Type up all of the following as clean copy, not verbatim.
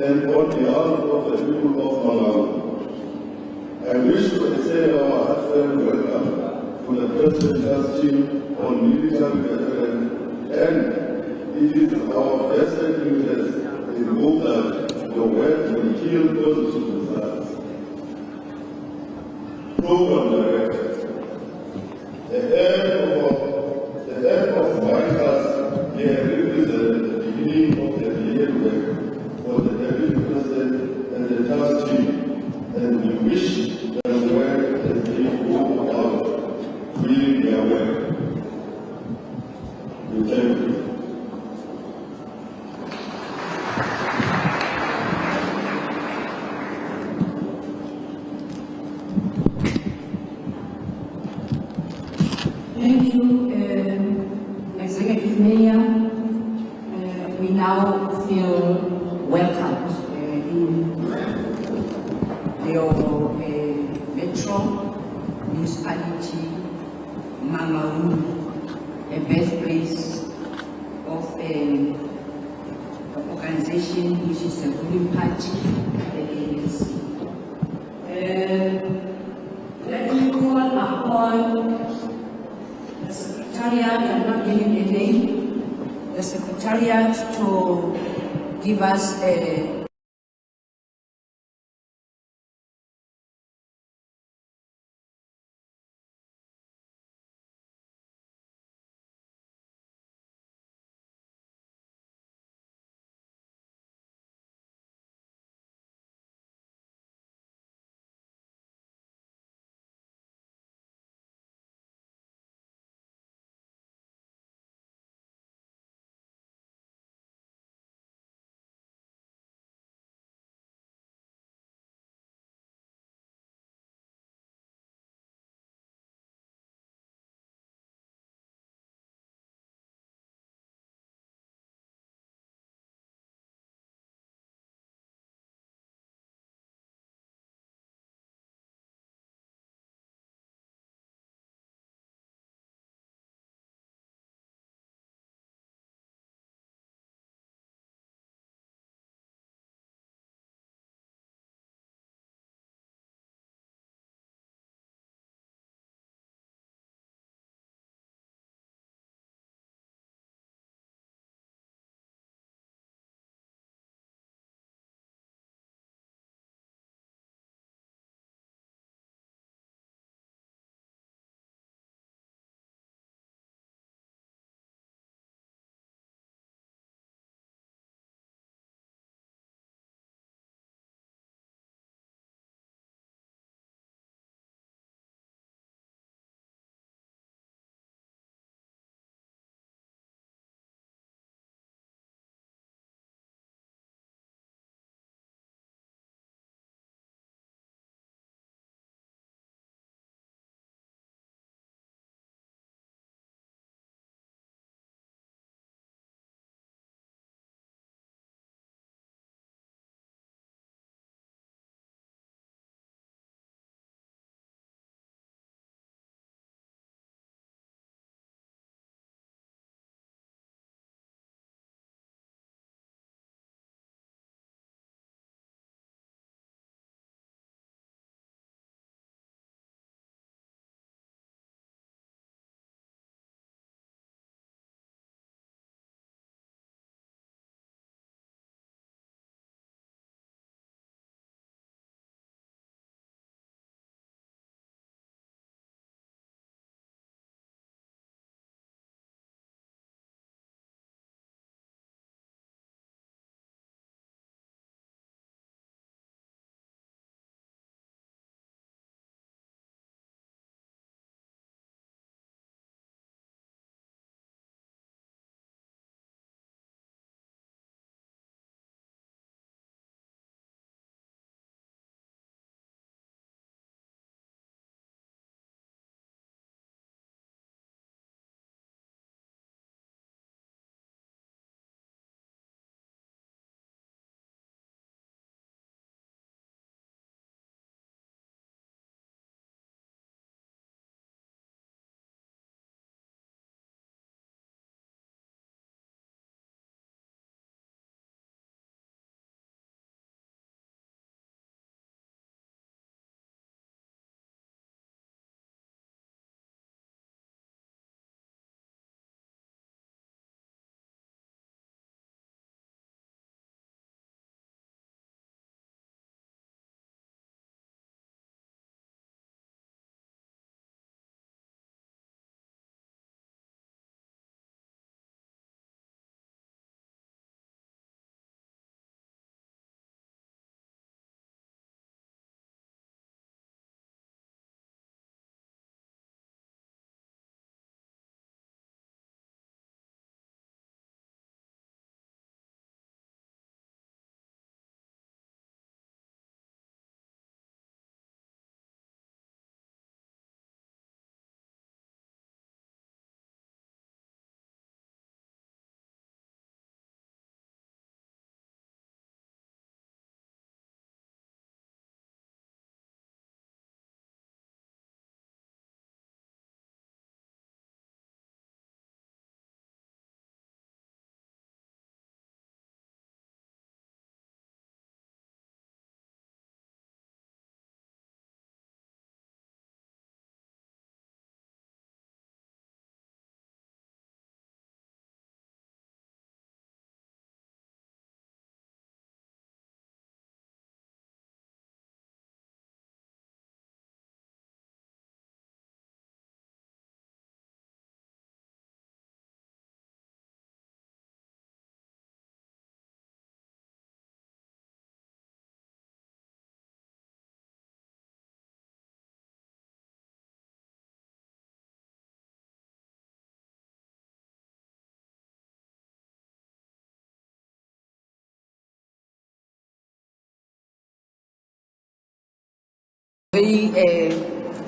and on behalf of the people of Malawi, I wish to extend our heartfelt welcome to the President's team on military veterans, and it is our vested interest in hope that your work will yield positive results. Program Director, the end of my task here represents the beginning of the year work for the Deputy President and the task team, and we wish them well as they go about doing their work. We thank you. Thank you, Executive Mayor. We now feel welcomed in your metro municipality, Mamaru, a birthplace of an organization which is a ruling party, the ANC. Let me call upon the Secretariat, I'm not giving a name, the Secretariat to give us a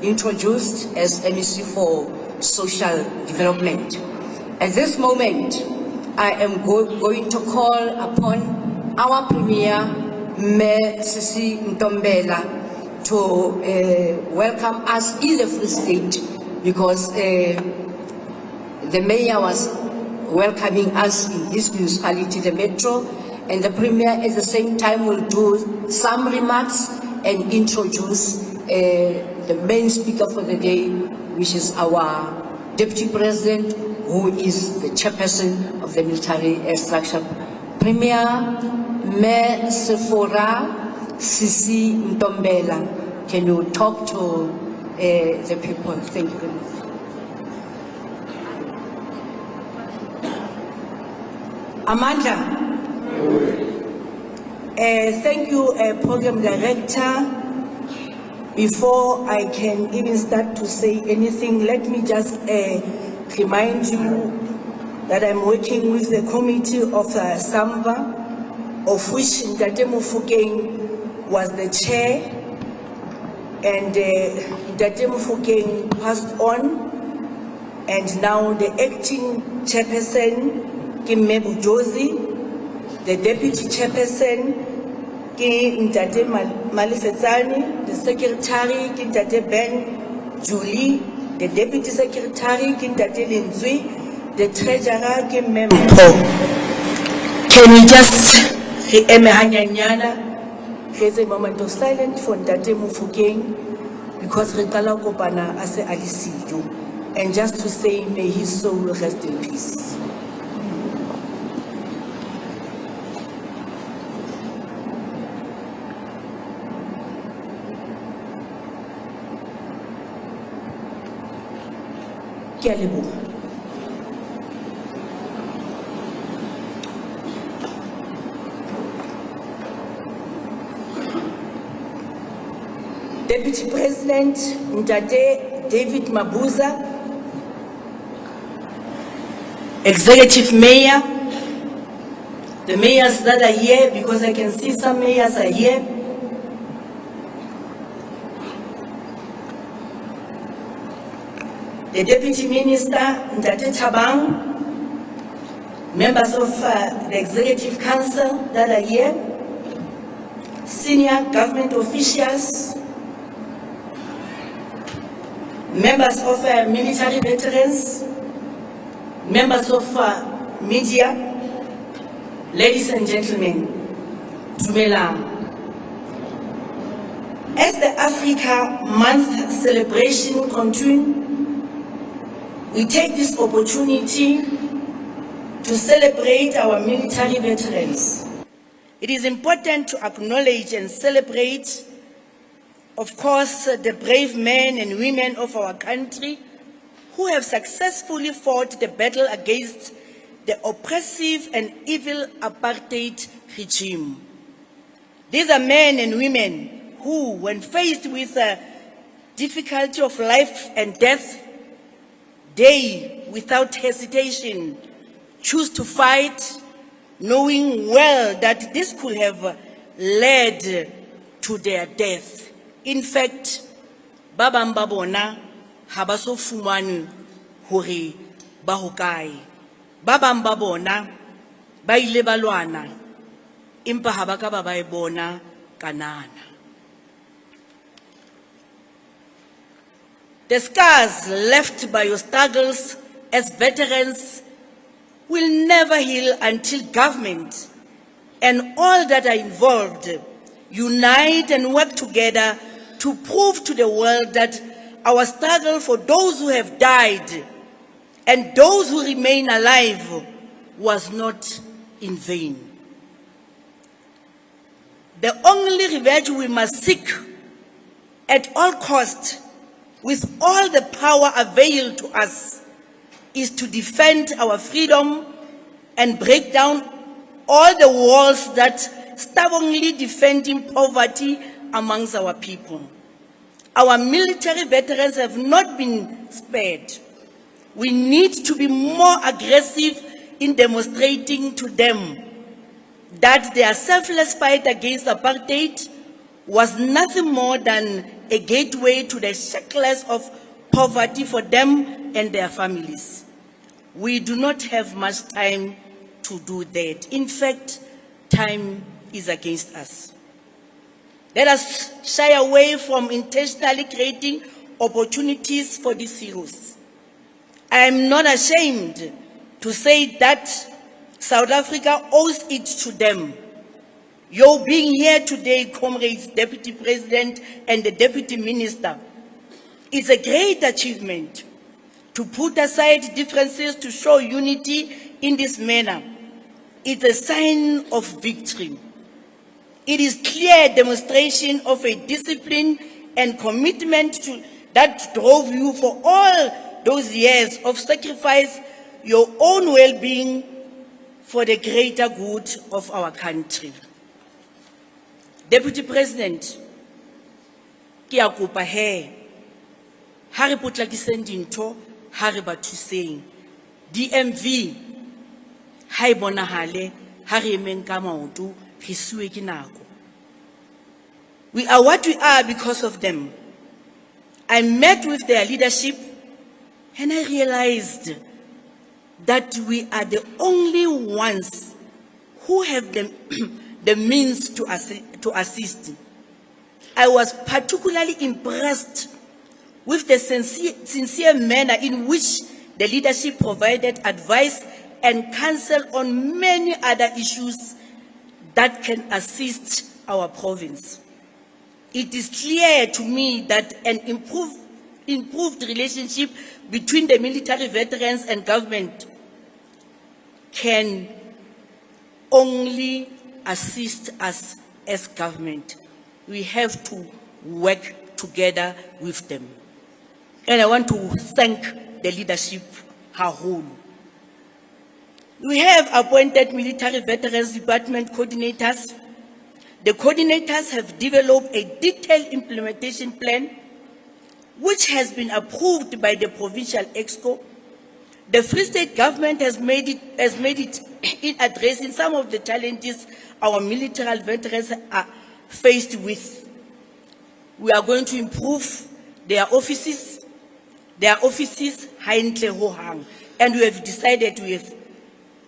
introduced as MEC for Social Development. At this moment, I am going to call upon our Premier, Mayor Sisi Ntombela, to welcome us in the Free State, because the Mayor was welcoming us in his municipality, the Metro, and the Premier at the same time will do some remarks and introduce the main speaker for the day, which is our Deputy President, who is the chairperson of the military structure. Premier Mayor Sisi Ntombela, can you talk to the people? Thank you very much. Amanda. Thank you, Program Director. Before I can even start to say anything, let me just remind you that I'm working with the committee of SAMVA, of which Ntate Mofokeng was the chair, and Ntate Mofokeng passed on, and now the acting chairperson, Kim Mebujozi, the deputy chairperson, Ki Ntate Malifetsani, the secretary, Ki Ntate Ben Julie, the deputy secretary, Ki Ntate Linzui, the treasurer, Ki Mempo. Can we just raise a moment of silence for Ntate Mofokeng, because Rekala Kopana ase alisiyo, and just to say, may his soul rest in peace. Deputy President Ntate David Mabuza, Executive Mayor, the mayors that are here, because I can see some mayors are here, the Deputy Minister, Ntate Tabang, members of the Executive Council that are here, senior government officials, members of military veterans, members of media, ladies and gentlemen, Dumelang. As the Africa Month celebration continues, we take this opportunity to celebrate our military veterans. It is important to acknowledge and celebrate, of course, the brave men and women of our country who have successfully fought the battle against the oppressive and evil apartheid regime. These are men and women who, when faced with the difficulty of life and death, they, without hesitation, choose to fight, knowing well that this could have led to their death. In fact, Babang Babona habaso fumanu hore bahokai. Babang Babona ba ile ba lwana impa ha ba ka ba ba e bona kanana. The scars left by your struggles as veterans will never heal until government and all that are involved unite and work together to prove to the world that our struggle for those who have died and those who remain alive was not in vain. The only revenge we must seek at all costs, with all the power available to us, is to defend our freedom and break down all the walls that stubbornly defending poverty amongst our people. Our military veterans have not been spared. We need to be more aggressive in demonstrating to them that their selfless fight against apartheid was nothing more than a gateway to the shackles of poverty for them and their families. We do not have much time to do that. In fact, time is against us. Let us shy away from intentionally creating opportunities for these heroes. I am not ashamed to say that South Africa owes it to them. Your being here today, comrades, Deputy President and the Deputy Minister, is a great achievement. To put aside differences to show unity in this manner, it's a sign of victory. It is clear demonstration of a discipline and commitment that drove you for all those years of sacrifice, your own well-being for the greater good of our country. Deputy President, ke a kopa he, ha re potlakiseng dintho, ha re ba thuseng. DMV, ha e bonahale, ha re emeng ka maoto, re suwe ke nako. We are what we are because of them. I met with their leadership and I realized that we are the only ones who have the means to assist. I was particularly impressed with the sincere manner in which the leadership provided advice and counsel on many other issues that can assist our province. It is clear to me that an improved relationship between the military veterans and government can only assist us as government. We have to work together with them. And I want to thank the leadership whole. We have appointed military veterans department coordinators. The coordinators have developed a detailed implementation plan which has been approved by the provincial exco. The Free State government has made it in addressing some of the challenges our military veterans are faced with. We are going to improve their offices haintle ho hang, and we have decided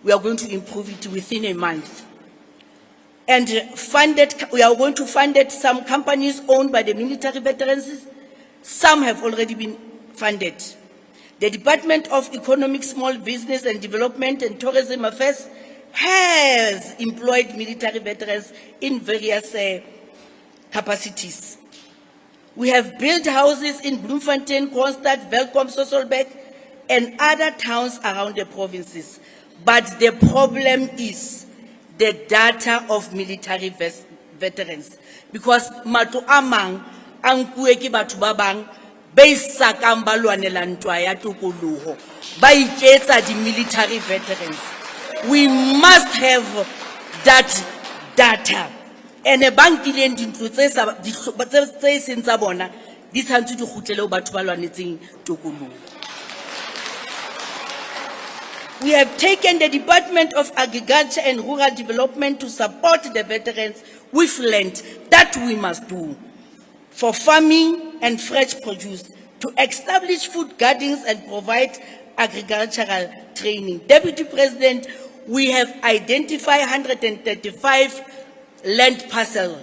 we are going to improve it within a month. And we are going to fund some companies owned by the military veterans. Some have already been funded. The Department of Economic, Small Business and Development and Tourism Affairs has employed military veterans in various capacities. We have built houses in Bloemfontein, Kroonstad, Welkom, Sosselbeek, and other towns around the provinces. But the problem is the data of military veterans. Because matu amang angkue ki batho ba bang ba isakang ba lwanela ntwa ya tokoloho ba iketsa di military veterans. We must have that data. And a bankileng dintlo tse seng tsa bona di tshwanetse di kgutlele ho batho ba lwanetseng tokoloho. We have taken the Department of Agriculture and Rural Development to support the veterans with land that we must do for farming and fresh produce, to establish food gardens and provide agricultural training. Deputy President, we have identified 135 land parcels,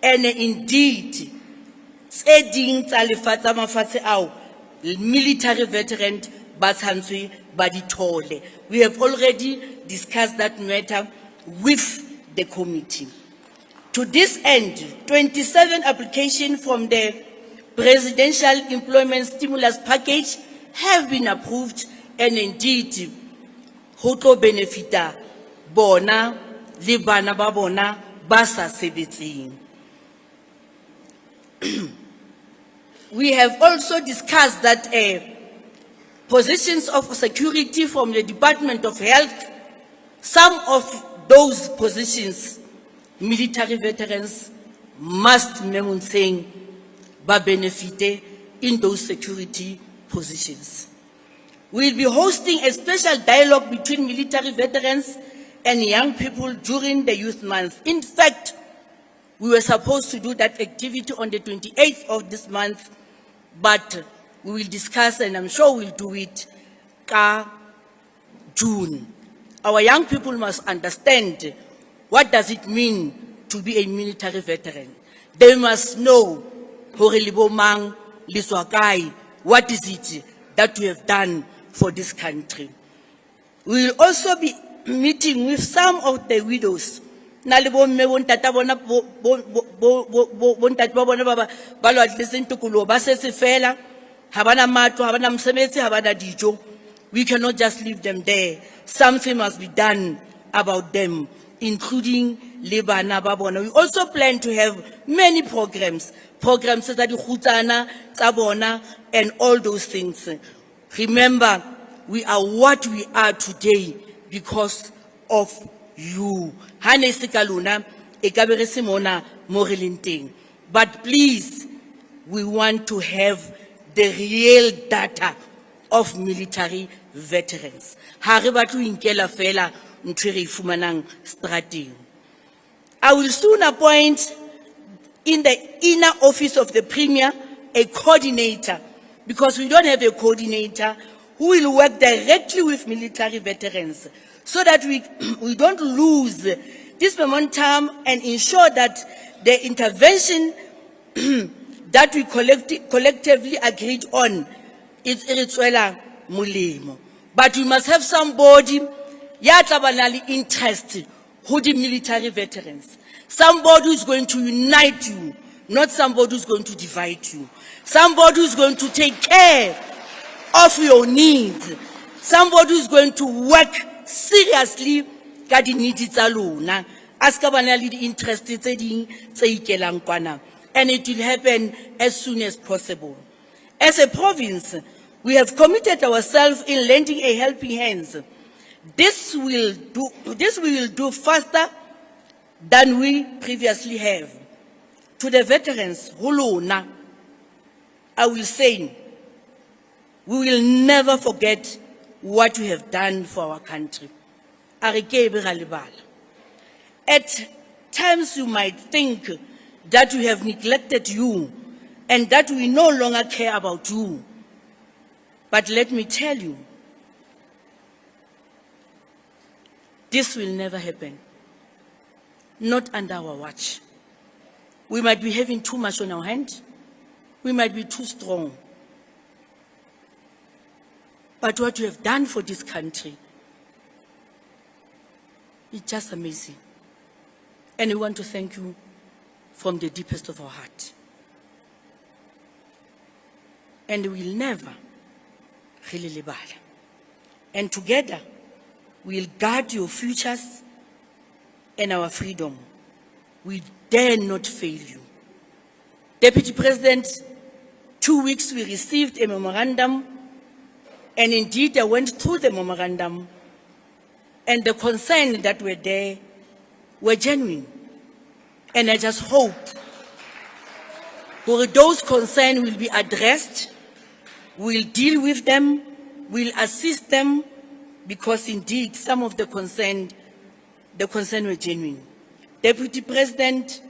and indeed, military veteran Batsansui Baditole. We have already discussed that matter with the committee. To this end, 27 applications from the Presidential Employment Stimulus Package have been approved, and indeed, Hoto benefita bona, libana babona, basa sebetsi. We have also discussed that positions of security from the Department of Health, some of those positions, military veterans must saying ba benefit in those security positions. We'll be hosting a special dialogue between military veterans and young people during the Youth Month. In fact, We were supposed to do that activity on the 28th of this month, but we will discuss, and I'm sure we'll do it ka June. Our young people must understand what does it mean to be a military veteran. They must know hore le bo mang, le tswa kae, what is it that we have done for this country. We will also be meeting with some of the widows. Na le bomme bo ntata bona bo ntate ba bona ba lo atleseng tokoloho ba setse fela, ha bana matlo, ha bana mosebetsi, ha bana dijo. We cannot just leave them there. Something must be done about them, including le bana ba bona. We also plan to have many programs tsa di khutsana tsa bona and all those things. Remember, we are what we are today because of you. Hane se ka lona e ka be re se mona mo re leng teng. But please, we want to have the real data of military veterans. Ha re batlo inkela fela ntwe re ifumanang strateng. I will soon appoint in the inner office of the Premier a coordinator, because we don't have a coordinator who will work directly with military veterans, so that we don't lose this momentum and ensure that the intervention that we collectively agreed on is iritswela molemo. But we must have somebody ya tla ba na le interest who the military veterans. Somebody who's going to unite you, not somebody who's going to divide you. Somebody who's going to take care of your needs. Somebody who's going to work seriously ka di needs tsa lona. Aska ba na le di interest tse ding tse ikelang kwana. And it will happen as soon as possible. As a province, we have committed ourselves in lending a helping hand. This we will do faster than we previously have. To the veterans, hulona, I will say, we will never forget what we have done for our country. At times you might think that we have neglected you and that we no longer care about you. But let me tell you, this will never happen. Not under our watch. We might be having too much on our hand. We might be too strong. But what you have done for this country is just amazing. And we want to thank you from the deepest of our heart. And we will never really lebala. And together, we will guard your futures and our freedom. We dare not fail you. Deputy President, 2 weeks we received a memorandum, and indeed I went through the memorandum, and the concerns that were there were genuine. And I just hope those concerns will be addressed, we'll deal with them, we'll assist them, because indeed some of the concerns were genuine. Deputy President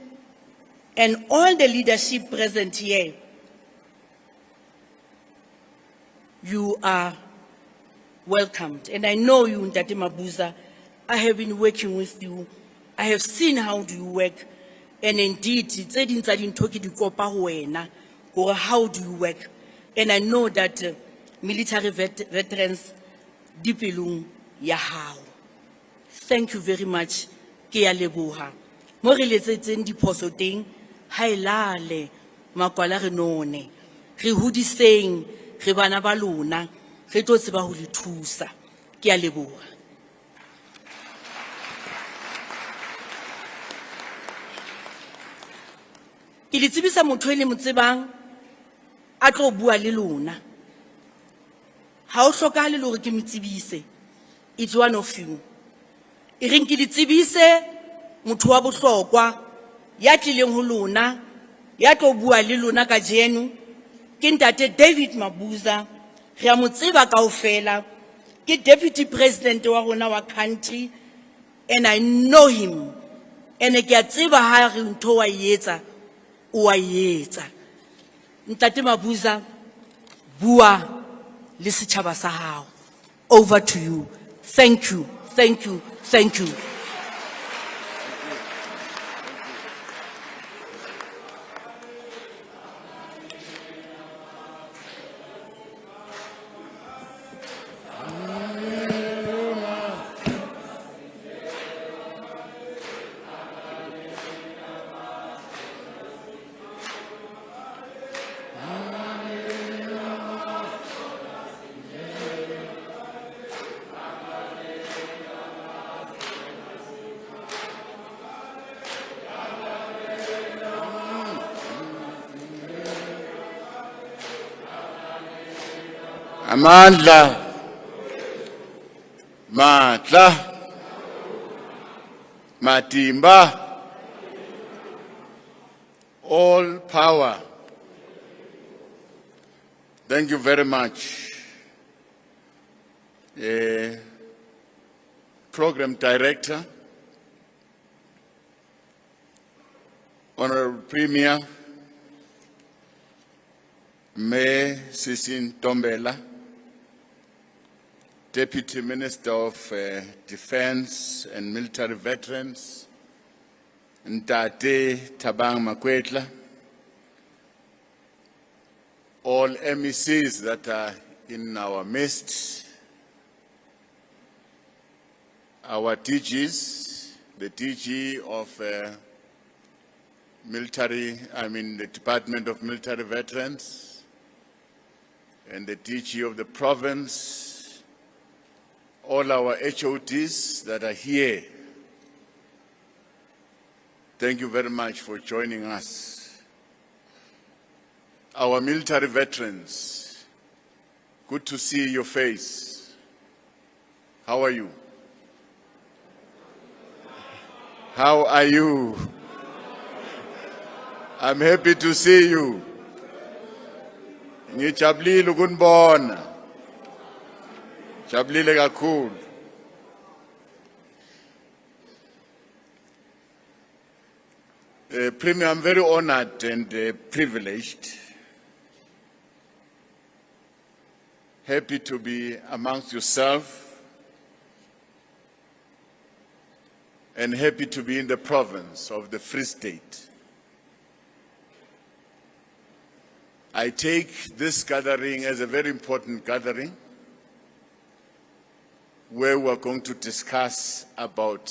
and all the leadership present here, you are welcomed. And I know you, David Mabuza, I have been working with you. I have seen how you work. And indeed, how do you work? And I know that military veterans, dipelung ya hao. Thank you very much. Ke ya leboha. Mo re letsetseng diphoso teng, ha ilale makwala re none. Re hudiseng, re bana ba lona, re tlo tseba ho le thusa. Ke ya leboha. Ke le tsebisa motho le motsebang a tlo bua le lona. Ha o hlokahale le hore ke mtsebise. It's one of you. E reng ke le tsebise motho wa bohlokwa ya tlileng ho lona, ya tlo bua le lona ka jeno, ke ntate David Mabuza. Re a mo tseba kaofela, ke deputy president wa rona wa country, and I know him ene ke a tseba ha re ntho wa etsa o wa etsa. Ntate Mabuza, bua le setjhaba sa hao. Over to you. Thank you, thank you, thank you. Amandla, Matla, Matimba, all power. Thank you very much. Program Director, Honorable Premier, Mayor Sisin Tombela, Deputy Minister of Defense and Military Veterans, Ntate Tabang Makwetla, all MECs that are in our midst, our DGs, the DG of the Department of Military Veterans, and the DG of the province, all our HODs that are here. Thank you very much for joining us. Our military veterans, good to see your face. How are you? How are you? I'm happy to see you. Ngijabulile ukunibona. Jabulile kakhulu. Premier, I'm very honored and privileged. Happy to be amongst yourself and happy to be in the province of the Free State. I take this gathering as a very important gathering where we are going to discuss about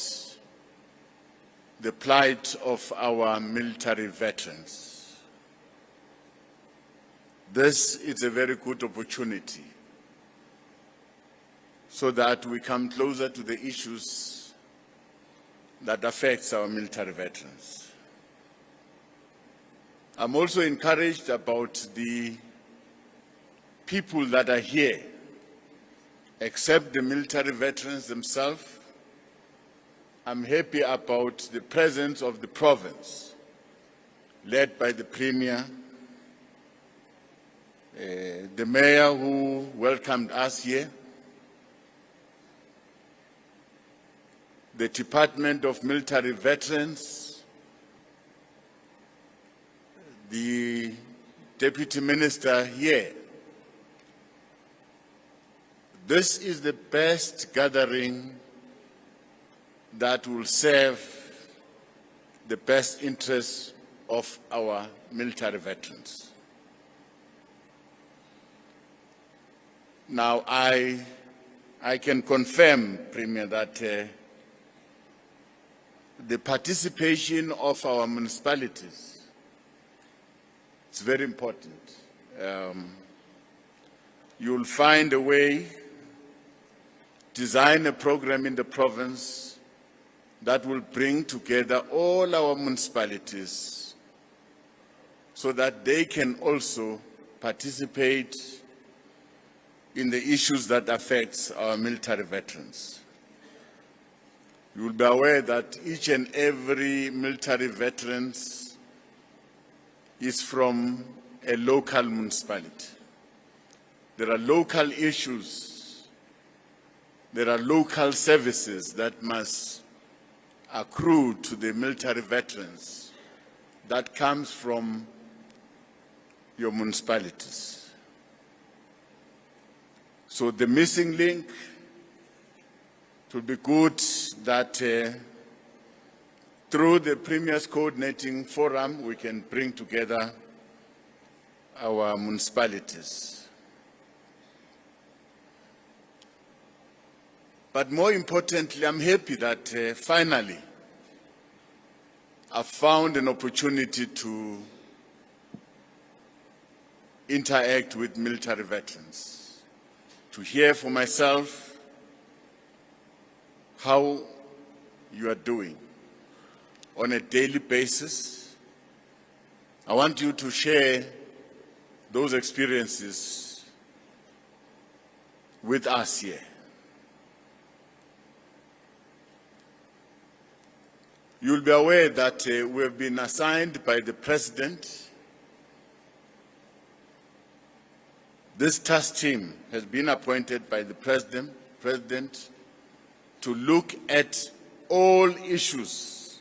the plight of our military veterans. This is a very good opportunity so that we come closer to the issues that affect our military veterans. I'm also encouraged about the people that are here, except the military veterans themselves. I'm happy about the presence of the province, led by the Premier, the Mayor who welcomed us here, the Department of Military Veterans, the Deputy Minister here. This is the best gathering that will serve the best interests of our military veterans. Now, I can confirm, Premier, that the participation of our municipalities is very important. You'll find a way, design a program in the province that will bring together all our municipalities so that they can also participate in the issues that affect our military veterans. You will be aware that each and every military veteran is from a local municipality. There are local issues, there are local services that must accrued to the military veterans that comes from your municipalities. So the missing link, it would be good that through the Premier's Coordinating Forum, we can bring together our municipalities. But more importantly, I'm happy that finally I've found an opportunity to interact with military veterans, to hear for myself how you are doing on a daily basis. I want you to share those experiences with us here. You'll be aware that we have been assigned by the President. This task team has been appointed by the President to look at all issues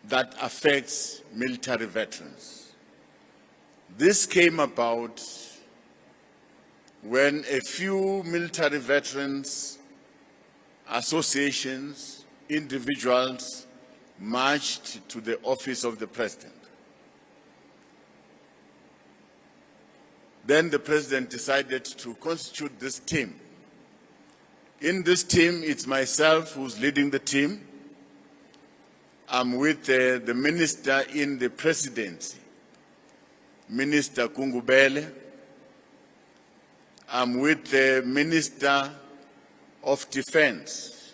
that affects military veterans. This came about when a few military veterans associations, individuals marched to the office of the President. Then the President decided to constitute this team. In this team, it's myself who's leading the team. I'm with the Minister in the Presidency, Minister Kungubele. I'm with the Minister of Defense,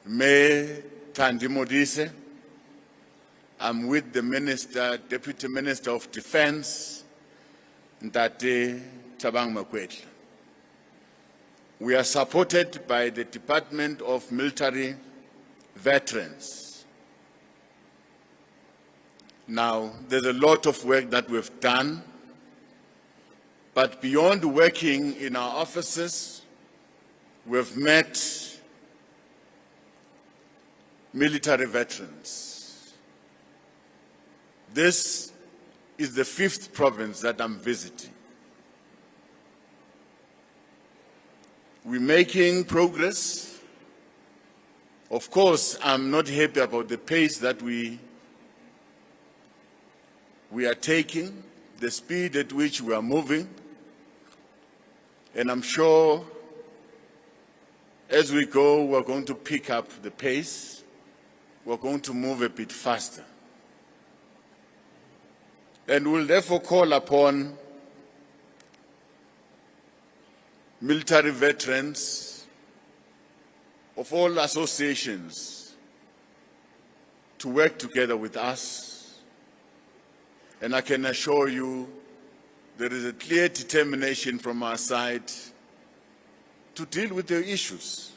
May Thandi Modise. I'm with the Deputy Minister of Defense, Ntate Thabang Makwetla. We are supported by the Department of Military Veterans. Now, there's a lot of work that we've done, but beyond working in our offices, we've met military veterans. This is the 5th province that I'm visiting. We're making progress. Of course, I'm not happy about the pace that we are taking, the speed at which we are moving, and I'm sure as we go, we're going to pick up the pace. We're going to move a bit faster. And we'll therefore call upon military veterans of all associations to work together with us. And I can assure you there is a clear determination from our side to deal with the issues.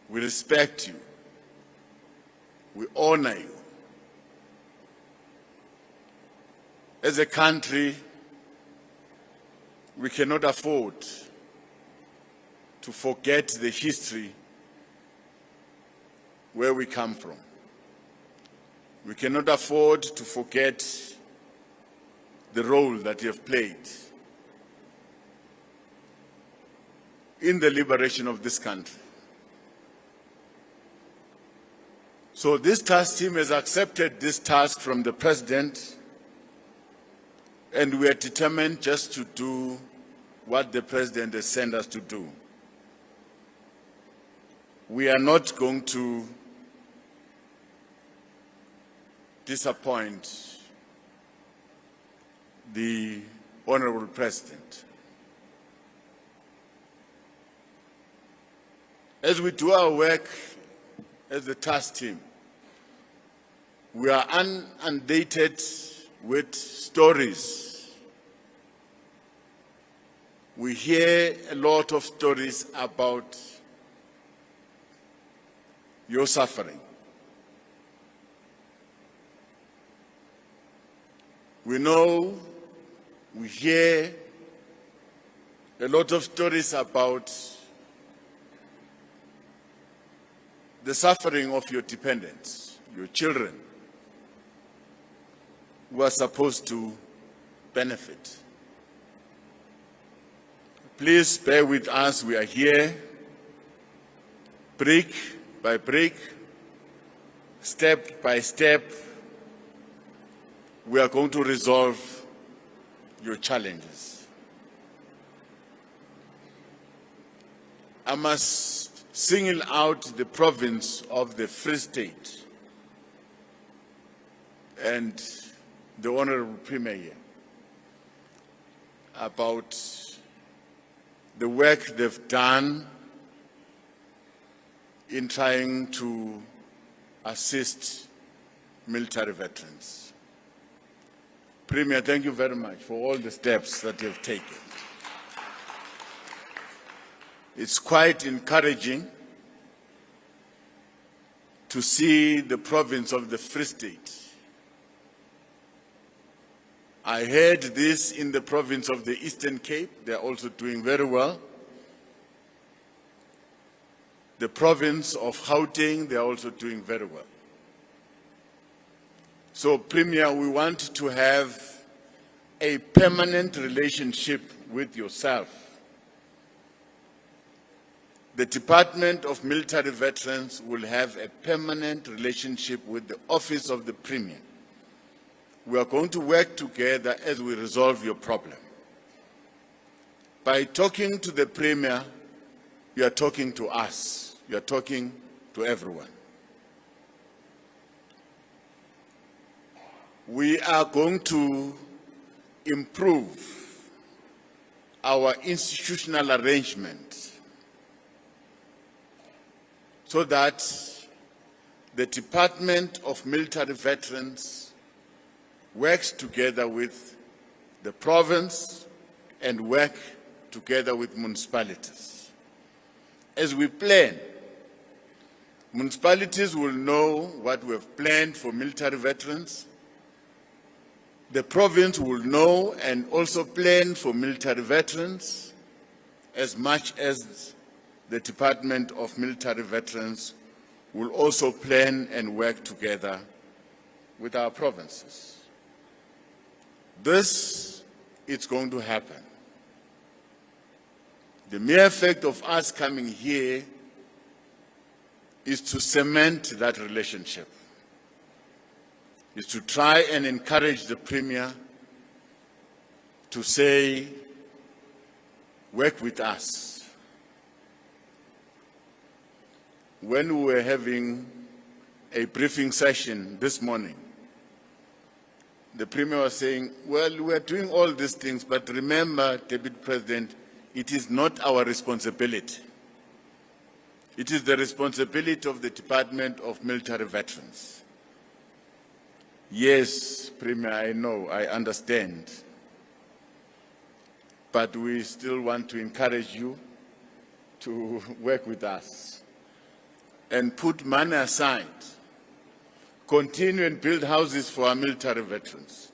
We respect you. We honor you. As a country, we cannot afford to forget the history where we come from. We cannot afford to forget the role that you have played in the liberation of this country. So this task team has accepted this task from the President, and we are determined just to do what the President has sent us to do. We are not going to disappoint the Honorable President. As we do our work as the task team, we are inundated with stories. We hear a lot of stories about your suffering. We know, we hear a lot of stories about the suffering of your dependents, your children, who are supposed to benefit. Please bear with us. We are here, brick by brick, step by step. We are going to resolve your challenges. I must single out the province of the Free State and the Honorable Premier here about the work they've done in trying to assist military veterans. Premier, thank you very much for all the steps that you've taken. It's quite encouraging to see the province of the Free State. I heard this in the province of the Eastern Cape. They're also doing very well. The province of Gauteng, they're also doing very well. So, Premier, we want to have a permanent relationship with yourself. The Department of Military Veterans will have a permanent relationship with the Office of the Premier. We are going to work together as we resolve your problem. By talking to the Premier, you are talking to us. You are talking to everyone. We are going to improve our institutional arrangement so that the Department of Military Veterans works together with the province and work together with municipalities. As we plan, municipalities will know what we have planned for military veterans. The province will know and also plan for military veterans as much as the Department of Military Veterans will also plan and work together with our provinces. This is going to happen. The mere fact of us coming here is to cement that relationship, is to try and encourage the Premier to say, work with us. When we were having a briefing session this morning, the Premier was saying, well, we are doing all these things, but remember, Deputy President, it is not our responsibility. It is the responsibility of the Department of Military Veterans. Yes, Premier, I know, I understand. But we still want to encourage you to work with us and put money aside. Continue and build houses for our military veterans.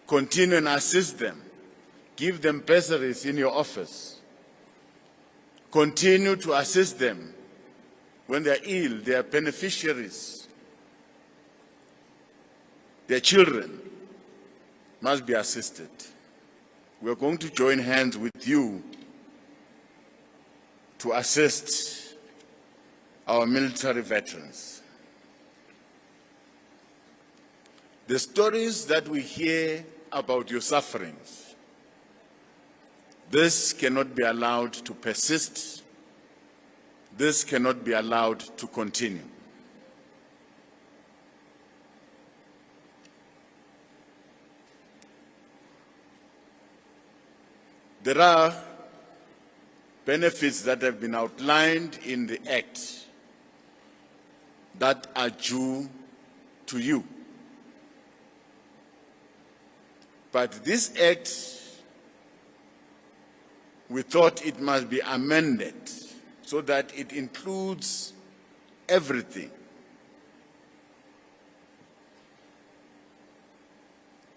Continue and assist them. Give them bursaries in your office. Continue to assist them when they are ill, they are beneficiaries. Their children must be assisted. We are going to join hands with you to assist our military veterans. The stories that we hear about your sufferings, this cannot be allowed to persist. This cannot be allowed to continue. There are benefits that have been outlined in the Act that are due to you. But this Act, we thought it must be amended so that it includes everything.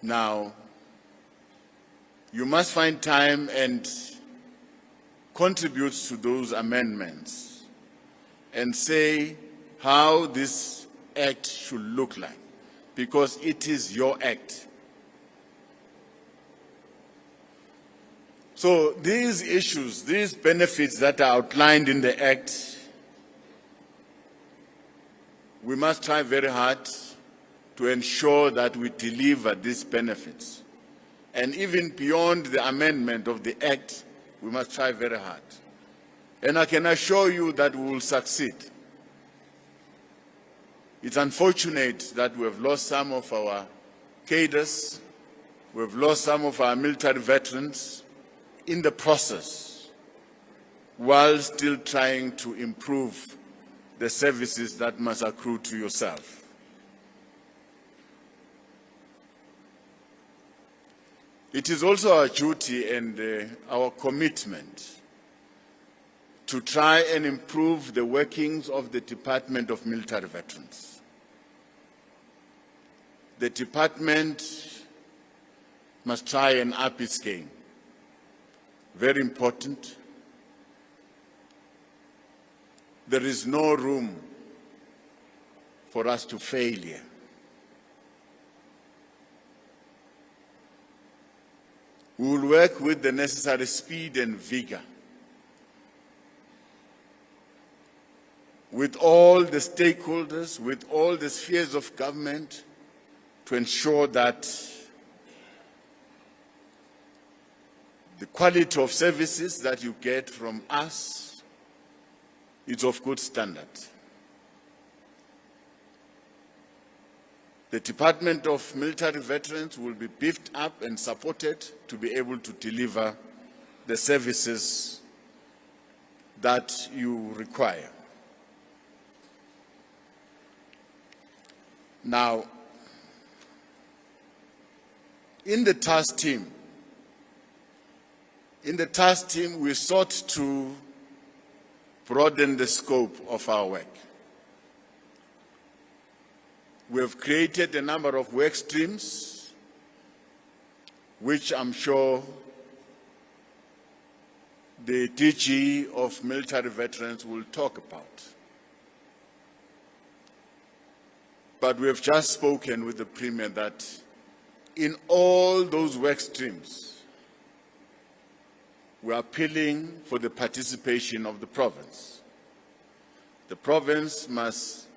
Now, you must find time and contribute to those amendments and say how this act should look like, because it is your act. So these issues, these benefits that are outlined in the Act, we must try very hard to ensure that we deliver these benefits. And even beyond the amendment of the Act, we must try very hard. And I can assure you that we will succeed. It's unfortunate that we have lost some of our cadres, we have lost some of our military veterans in the process, while still trying to improve the services that must accrue to yourself. It is also our duty and our commitment to try and improve the workings of the Department of Military Veterans. The department must try and up its game. Very important. There is no room for us to fail here. We will work with the necessary speed and vigor with all the stakeholders, with all the spheres of government, to ensure that the quality of services that you get from us is of good standard. The Department of Military Veterans will be beefed up and supported to be able to deliver the services that you require. Now, in the task team, we sought to broaden the scope of our work. We have created a number of work streams, which I'm sure the DG of Military Veterans will talk about. But we have just spoken with the Premier that in all those work streams, we are appealing for the participation of the province. The province must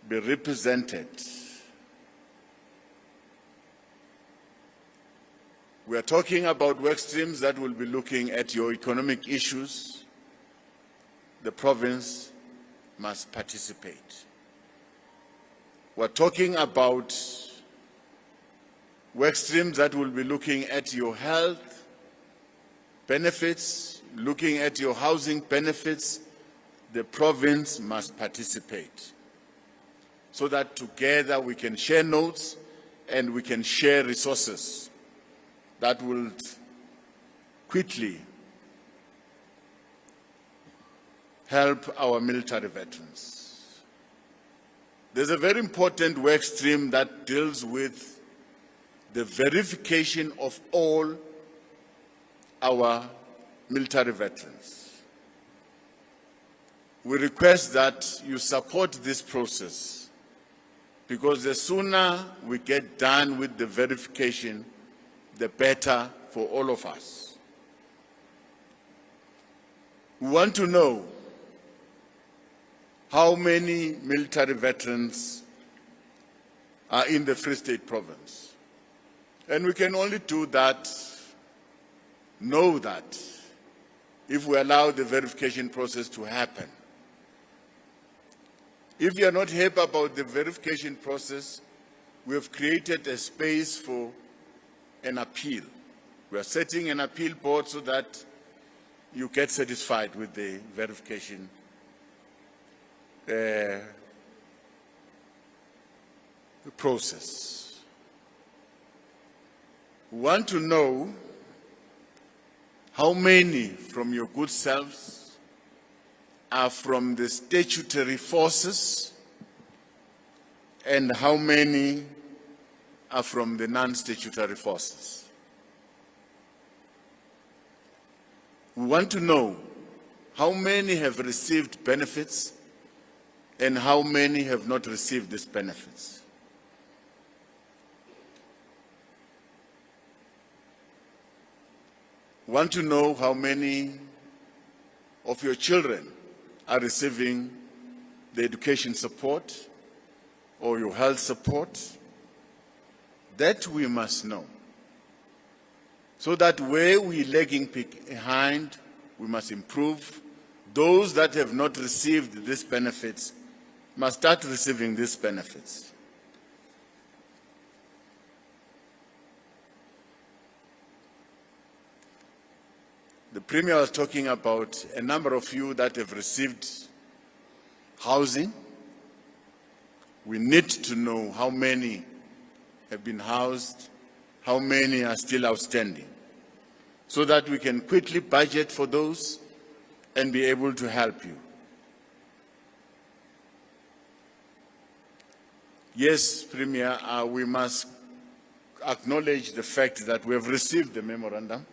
be represented. We are talking about work streams that will be looking at your economic issues. The province must participate. We are talking about work streams that will be looking at your health benefits, looking at your housing benefits. The province must participate so that together we can share notes and we can share resources that will quickly help our military veterans. There's a very important work stream that deals with the verification of all our military veterans. We request that you support this process, because the sooner we get done with the verification, the better for all of us. We want to know how many military veterans are in the Free State Province. And we can only do that, know that, if we allow the verification process to happen. If you are not happy about the verification process, we have created a space for an appeal. We are setting an appeal board so that you get satisfied with the verification process. We want to know how many from your good selves are from the statutory forces and how many are from the non-statutory forces. We want to know how many have received benefits and how many have not received these benefits. Want to know how many of your children are receiving the education support or your health support? That we must know. So that where we're lagging behind, we must improve. Those that have not received these benefits must start receiving these benefits. The Premier was talking about a number of you that have received housing. We need to know how many have been housed, how many are still outstanding, so that we can quickly budget for those and be able to help you. Yes, Premier, we must acknowledge the fact that we have received the memorandum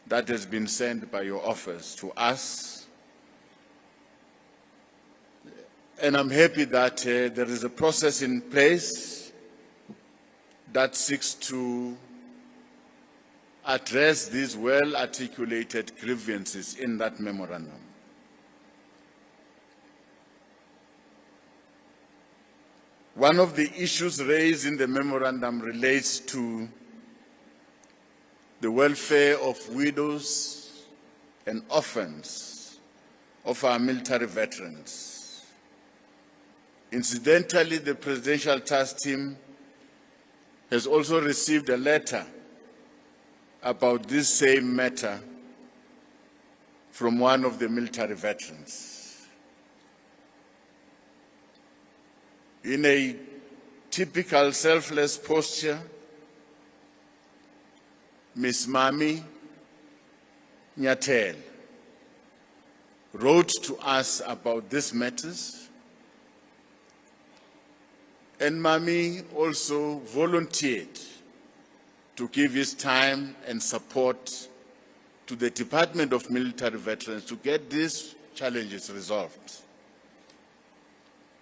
that has been sent by your office to us. And I'm happy that there is a process in place that seeks to address these well-articulated grievances in that memorandum. One of the issues raised in the memorandum relates to the welfare of widows and orphans of our military veterans. Incidentally, the Presidential Task Team has also received a letter about this same matter from one of the military veterans. In a typical selfless posture, Ms. Mami Nyatel wrote to us about these matters, and Mami also volunteered to give his time and support to the Department of Military Veterans to get these challenges resolved.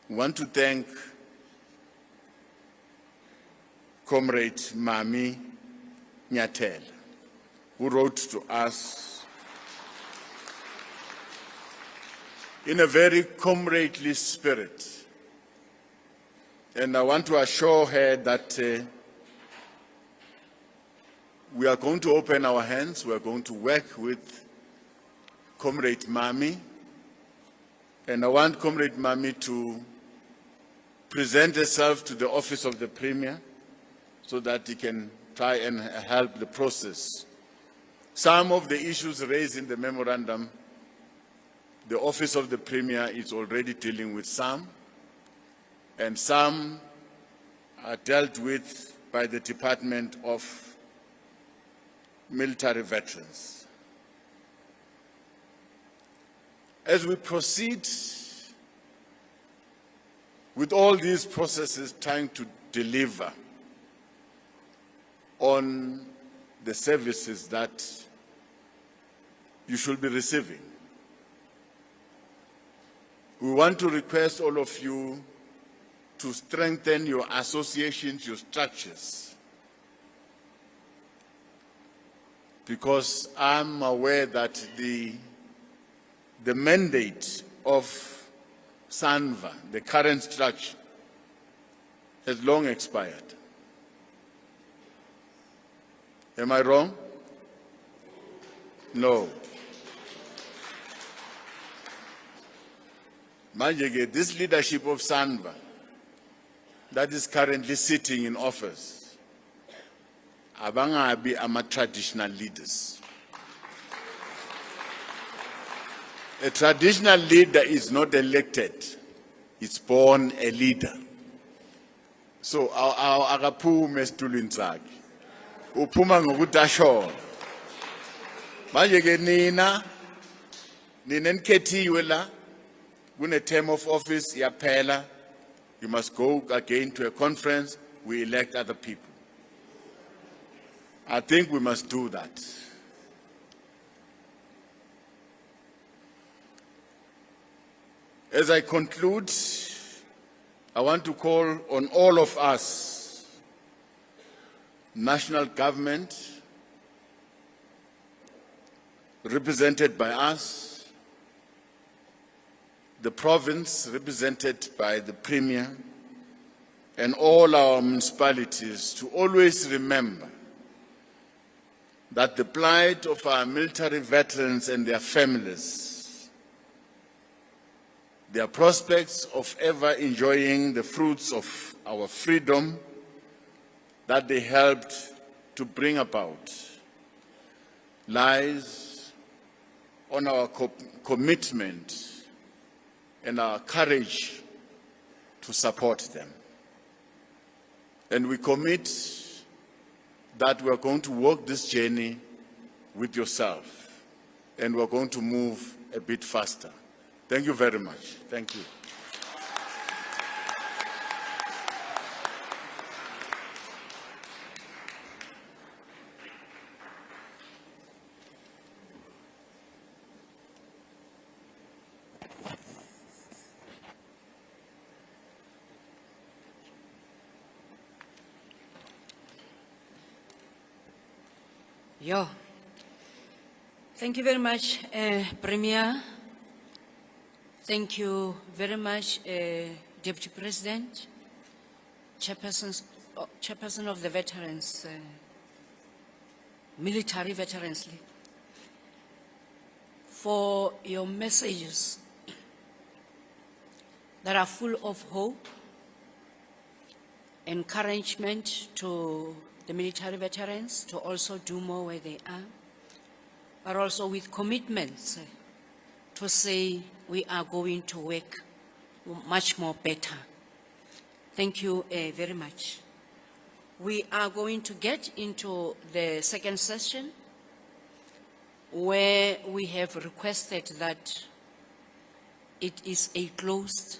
I want to thank Comrade Mami Nyatel, who wrote to us in a very comradely spirit. And I want to assure her that we are going to open our hands, we are going to work with Comrade Mami, and I want Comrade Mami to present herself to the Office of the Premier so that he can try and help the process. Some of the issues raised in the memorandum, the Office of the Premier is already dealing with some, and some are dealt with by the Department of Military Veterans. As we proceed with all these processes trying to deliver on the services that you should be receiving, we want to request all of you to strengthen your associations, your structures, because I'm aware that the mandate of SANVA, the current structure, has long expired. Am I wrong? No. Manje, this leadership of SANVA that is currently sitting in office, abangabi ama traditional leaders. A traditional leader is not elected, it's born a leader. So akaphume esitulweni sakhe, uphuma ngokuthi ashona. Manje ke nina ninenkethiwe la, kune term of office yaphela, you must go again to a conference, we elect other people. I think we must do that. As I conclude, I want to call on all of us, national government, represented by us, the province represented by the Premier, and all our municipalities to always remember that the plight of our military veterans and their families, their prospects of ever enjoying the fruits of our freedom that they helped to bring about, lies on our commitment and our courage to support them. And we commit that we are going to walk this journey with yourself, and we're going to move a bit faster. Thank you very much. Thank you. Yeah. Thank you very much, Premier. Thank you very much, Deputy President, Chairperson of the Veterans, Military Veterans League, for your messages that are full of hope, encouragement to the military veterans to also do more where they are, but also with commitments to say we are going to work much more better. Thank you very much. We are going to get into the second session where we have requested that it is a closed